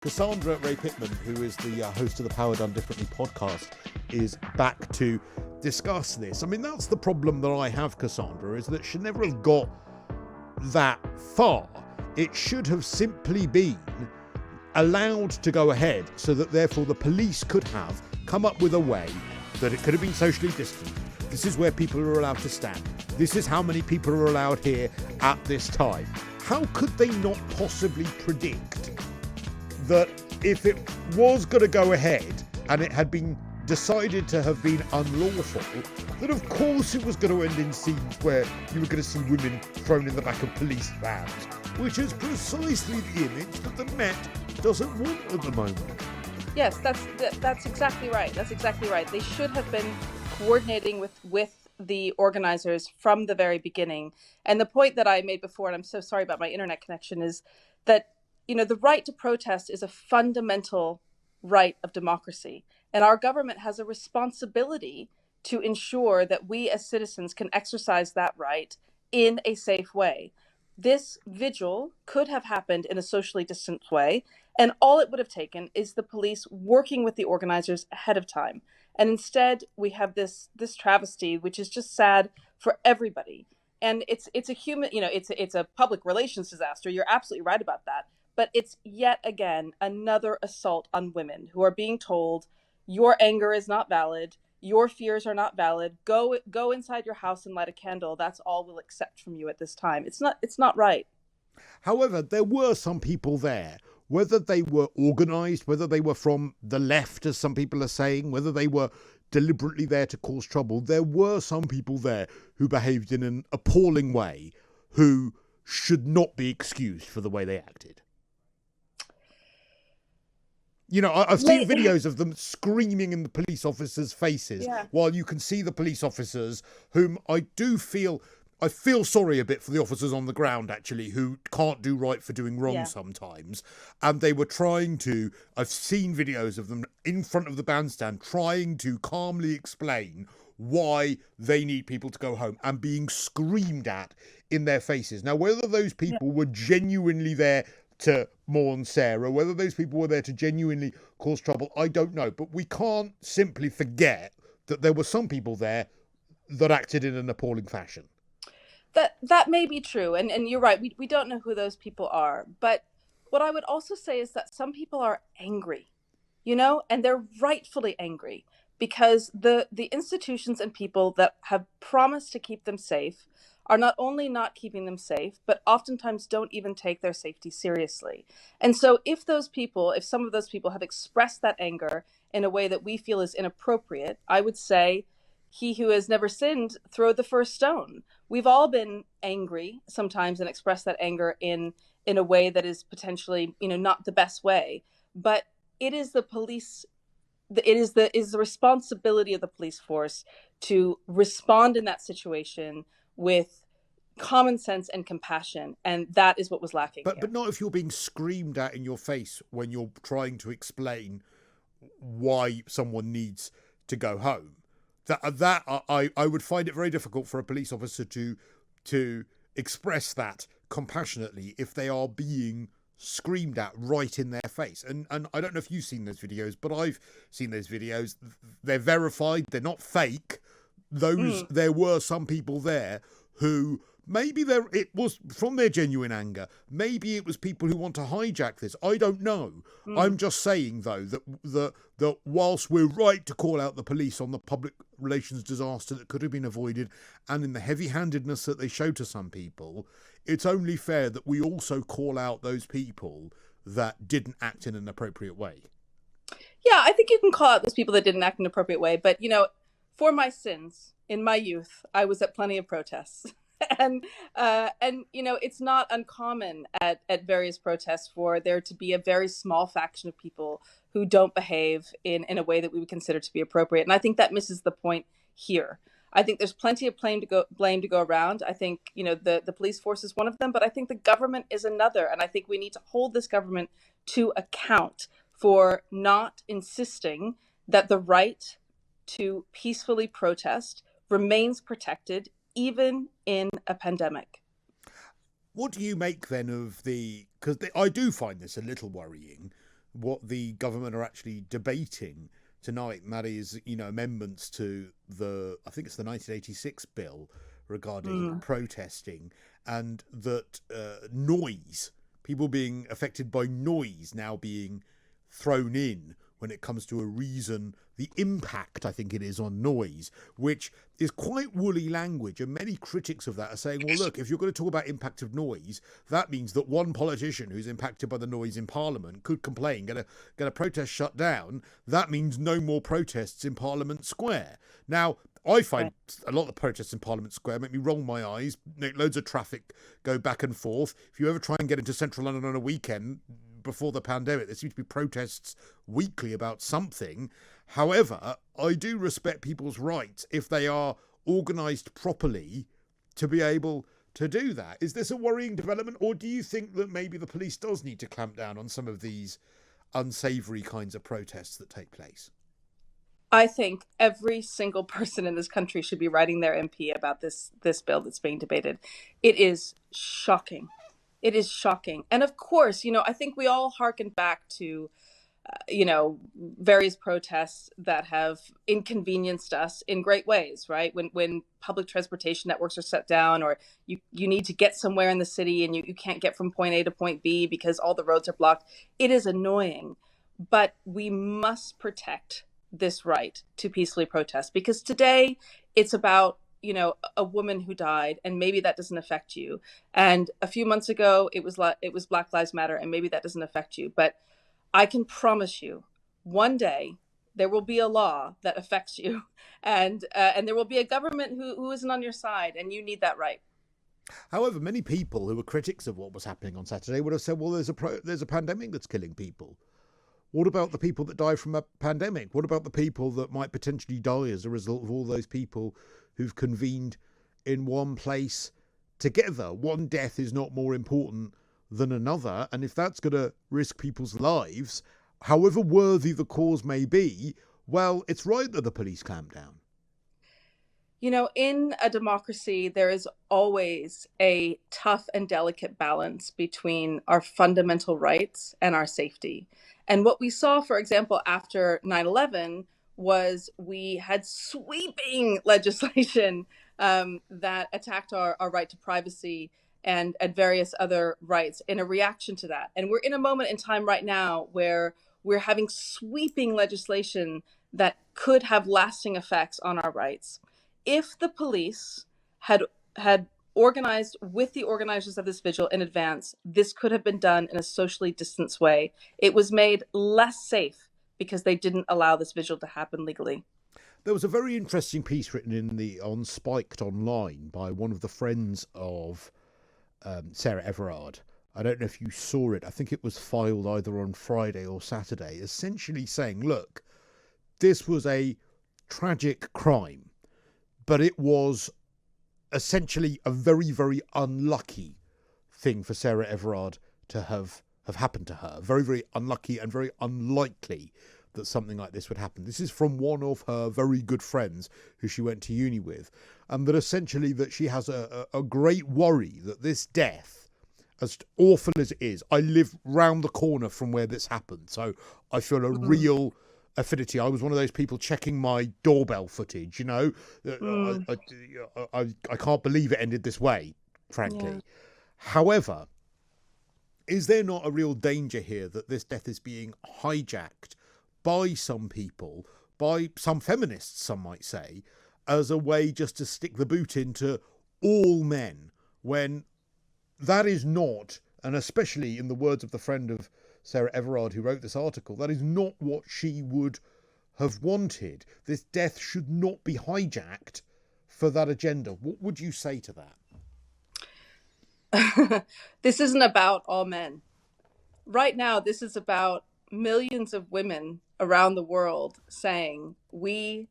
Cassandra Rae Pittman, who is the host of the Power Done Differently podcast, is back to discuss this. I mean, that's the problem that I have, Cassandra, is that she never have got that far. It should have simply been allowed to go ahead so that therefore the police could have come up with a way that it could have been socially distant. This is where people are allowed to stand. This is how many people are allowed here at this time. How could they not possibly predict that if it was going to go ahead and it had been decided to have been unlawful, that of course it was going to end in scenes where you were going to see women thrown in the back of police vans, which is precisely the image that the Met doesn't want at the moment. Yes, that's exactly right. That's exactly right. They should have been coordinating with the organizers from the very beginning. And the point that I made before, and I'm so sorry about my internet connection, is that the right to protest is a fundamental right of democracy. And our government has a responsibility to ensure that we as citizens can exercise that right in a safe way. This vigil could have happened in a socially distant way, and all it would have taken is the police working with the organizers ahead of time. And instead, we have this travesty, which is just sad for everybody. And it's a human, it's a public relations disaster. You're absolutely right about that. But it's yet again another assault on women who are being told, your anger is not valid, your fears are not valid, go inside your house and light a candle. That's all we'll accept from you at this time. It's not right. However, there were some people there, whether they were organised, whether they were from the left, as some people are saying, whether they were deliberately there to cause trouble, there were some people there who behaved in an appalling way, who should not be excused for the way they acted. I've seen videos of them screaming in the police officers' faces, while you can see the police officers, whom I feel sorry a bit for the officers on the ground, actually, who can't do right for doing wrong sometimes. And they were I've seen videos of them in front of the bandstand trying to calmly explain why they need people to go home and being screamed at in their faces. Now, whether those people were genuinely there to mourn Sarah, whether those people were there to genuinely cause trouble, I don't know. But we can't simply forget that there were some people there that acted in an appalling fashion. That may be true. And you're right. We don't know who those people are. But what I would also say is that some people are angry, and they're rightfully angry because the institutions and people that have promised to keep them safe are not only not keeping them safe, but oftentimes don't even take their safety seriously. And so if some of those people have expressed that anger in a way that we feel is inappropriate, I would say, he who has never sinned, throw the first stone. We've all been angry sometimes and expressed that anger in a way that is potentially, not the best way. But it is the police, it is the responsibility of the police force to respond in that situation with common sense and compassion, and that is what was lacking here. But not if you're being screamed at in your face when you're trying to explain why someone needs to go home. That I would find it very difficult for a police officer to express that compassionately if they are being screamed at right in their face. And I don't know if you've seen those videos, but I've seen those videos. They're verified. They're not fake. There were some people there who maybe it was from their genuine anger. Maybe it was people who want to hijack this. I don't know. I'm just saying, though, that whilst we're right to call out the police on the public relations disaster that could have been avoided and in the heavy-handedness that they show to some people, it's only fair that we also call out those people that didn't act in an appropriate way. Yeah, I think you can call out those people that didn't act in an appropriate way. But, for my sins, in my youth, I was at plenty of protests. And it's not uncommon at various protests for there to be a very small faction of people who don't behave in a way that we would consider to be appropriate. And I think that misses the point here. I think there's plenty of blame to go around. I think, the police force is one of them, but I think the government is another. And I think we need to hold this government to account for not insisting that the right to peacefully protest remains protected even in a pandemic. What do you make then of because I do find this a little worrying, what the government are actually debating tonight, and that is, amendments to I think it's the 1986 bill regarding protesting, and that noise, people being affected by noise now being thrown in when it comes to a reason, the impact, I think it is, on noise, which is quite woolly language. And many critics of that are saying, well, look, if you're going to talk about impact of noise, that means that one politician who's impacted by the noise in Parliament could complain, get a protest shut down. That means no more protests in Parliament Square. Now, I find a lot of the protests in Parliament Square make me roll my eyes, make loads of traffic go back and forth. If you ever try and get into central London on a weekend, before the pandemic, there seems to be protests weekly about something. However, I do respect people's rights, if they are organised properly, to be able to do that. Is this a worrying development, or do you think that maybe the police does need to clamp down on some of these unsavoury kinds of protests that take place? I think every single person in this country should be writing their MP about this bill that's being debated. It is shocking. It is shocking. And of course, I think we all hearken back to, various protests that have inconvenienced us in great ways, right? When public transportation networks are shut down, or you need to get somewhere in the city and you can't get from point A to point B because all the roads are blocked. It is annoying, but we must protect this right to peacefully protest, because today it's about a woman who died, and maybe that doesn't affect you. And a few months ago, it was Black Lives Matter, and maybe that doesn't affect you. But I can promise you, one day there will be a law that affects you, and there will be a government who isn't on your side, and you need that right. However, many people who were critics of what was happening on Saturday would have said, well, there's a pandemic that's killing people. What about the people that die from a pandemic? What about the people that might potentially die as a result of all those people who've convened in one place together? One death is not more important than another. And if that's going to risk people's lives, however worthy the cause may be, well, it's right that the police clamp down. In a democracy, there is always a tough and delicate balance between our fundamental rights and our safety. And what we saw, for example, after 9/11 was we had sweeping legislation that attacked our right to privacy and various other rights in a reaction to that. And we're in a moment in time right now where we're having sweeping legislation that could have lasting effects on our rights. If the police had organized with the organizers of this vigil in advance, this could have been done in a socially distanced way. It was made less safe because they didn't allow this vigil to happen legally. There was a very interesting piece written on Spiked Online by one of the friends of Sarah Everard. I don't know if you saw it. I think it was filed either on Friday or Saturday, essentially saying, look, this was a tragic crime, but it was essentially a very, very unlucky thing for Sarah Everard to have happened to her. Very, very unlucky and very unlikely that something like this would happen. This is from one of her very good friends who she went to uni with, and that essentially that she has a great worry that this death, as awful as it is, I live round the corner from where this happened, so I feel a real affinity. I was one of those people checking my doorbell footage, I can't believe it ended this way, frankly. Yeah. However, is there not a real danger here that this death is being hijacked by some people, by some feminists, some might say, as a way just to stick the boot into all men, when that is not, and especially in the words of the friend of Sarah Everard who wrote this article, that is not what she would have wanted. This death should not be hijacked for that agenda. What would you say to that? This isn't about all men. Right now, this is about millions of women around the world saying, we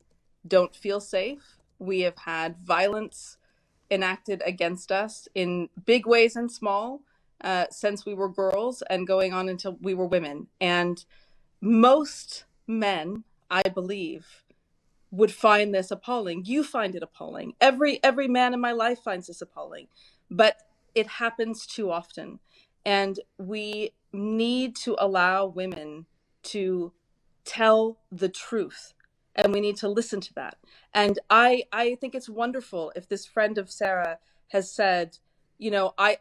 don't feel safe. We have had violence enacted against us in big ways and small since we were girls and going on until we were women. And most men, I believe, would find this appalling. You find it appalling. Every man in my life finds this appalling. But it happens too often. And we need to allow women to tell the truth, and we need to listen to that. And I think it's wonderful if this friend of Sarah has said, you know, I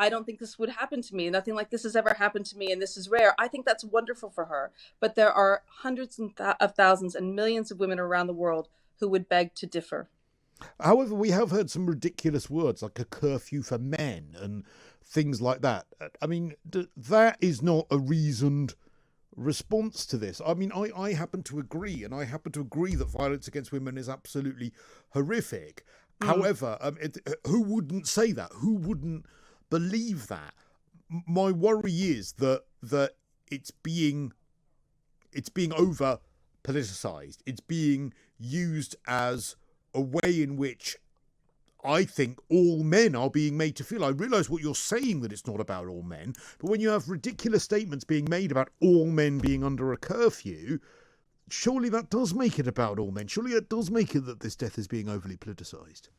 don't think this would happen to me. Nothing like this has ever happened to me, and this is rare. I think that's wonderful for her. But there are hundreds of thousands and millions of women around the world who would beg to differ. However, we have heard some ridiculous words like a curfew for men and things like that. I mean, that is not a reasoned response to this. I mean, I happen to agree, and I happen to agree that violence against women is absolutely horrific. However, who wouldn't say that? Who wouldn't believe that? My worry is that it's being over politicized. It's being used as a way in which I think all men are being made to feel. I realise what you're saying, that it's not about all men, but when you have ridiculous statements being made about all men being under a curfew, surely that does make it about all men. Surely it does make it that this death is being overly politicised.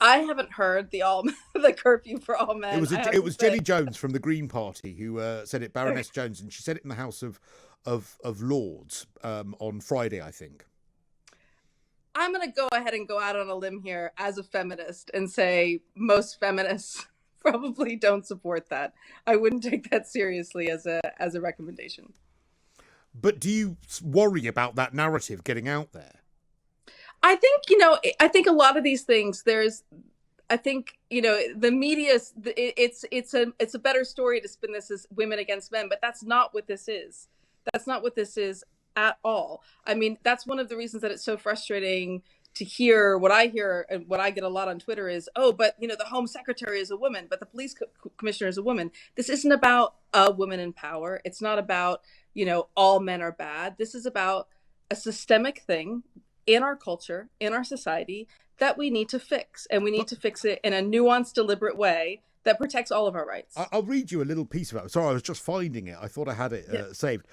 I haven't heard the curfew for all men. It was Jenny Jones from the Green Party who said it, Baroness Jones, and she said it in the House of Lords on Friday, I think. I'm going to go ahead and go out on a limb here as a feminist and say most feminists probably don't support that. I wouldn't take that seriously as a recommendation. But do you worry about that narrative getting out there? I think, I think a lot of these things, the media, it's a better story to spin this as women against men, but that's not what this is. That's not what this is at all. I mean, that's one of the reasons that it's so frustrating to hear. What I hear and what I get a lot on Twitter is, oh, but the Home Secretary is a woman, but the police commissioner is a woman. This isn't about a woman in power. It's not about, all men are bad. This is about a systemic thing in our culture, in our society, that we need to fix. And we need to fix it in a nuanced, deliberate way that protects all of our rights. I'll read you a little piece about it. Sorry, I was just finding it. I thought I had it saved.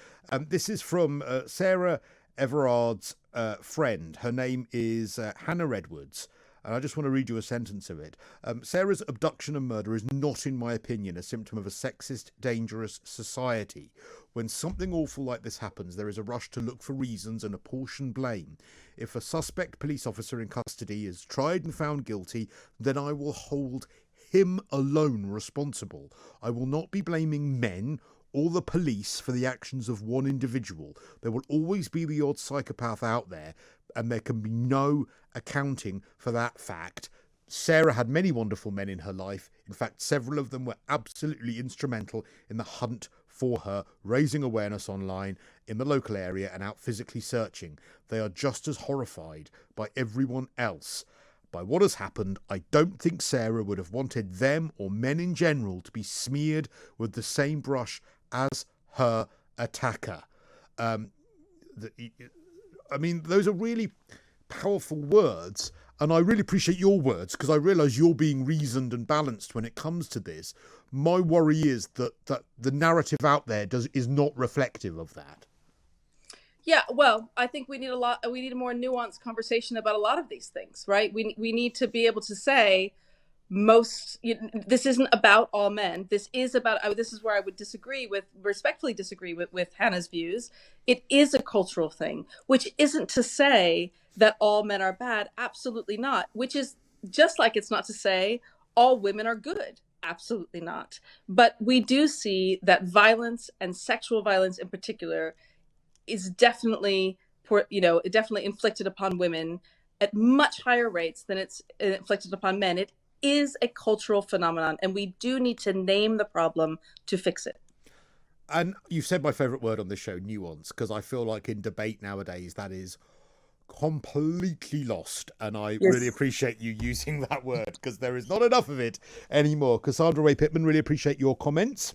This is from Sarah Everard's friend. Her name is Hannah Edwards. And I just want to read you a sentence of it. Sarah's abduction and murder is not, in my opinion, a symptom of a sexist, dangerous society. When something awful like this happens, there is a rush to look for reasons and apportion blame. If a suspect police officer in custody is tried and found guilty, then I will hold him alone responsible. I will not be blaming men or the police for the actions of one individual. There will always be the odd psychopath out there, and there can be no accounting for that fact. Sarah had many wonderful men in her life. In fact, several of them were absolutely instrumental in the hunt for her, raising awareness online in the local area and out physically searching. They are just as horrified by everyone else by what has happened. I don't think Sarah would have wanted them or men in general to be smeared with the same brush as her attacker. I mean, those are really powerful words, and I really appreciate your words because I realise you're being reasoned and balanced when it comes to this. My worry is that the narrative out there is not reflective of that. Yeah, well, I think we need a more nuanced conversation about a lot of these things, right? We need to be able to say this isn't about all men. This is about, this is where I would respectfully disagree with Hannah's views. It is a cultural thing, which isn't to say that all men are bad. Absolutely not. Which is just like it's not to say all women are good. Absolutely not. But we do see that violence, and sexual violence in particular, is definitely inflicted upon women at much higher rates than it's inflicted upon men. It is a cultural phenomenon, and we do need to name the problem to fix it. And you've said my favourite word on this show, nuance, because I feel like in debate nowadays that is completely lost, and I really appreciate you using that word because there is not enough of it anymore. Cassandra Rae Pittman, really appreciate your comments.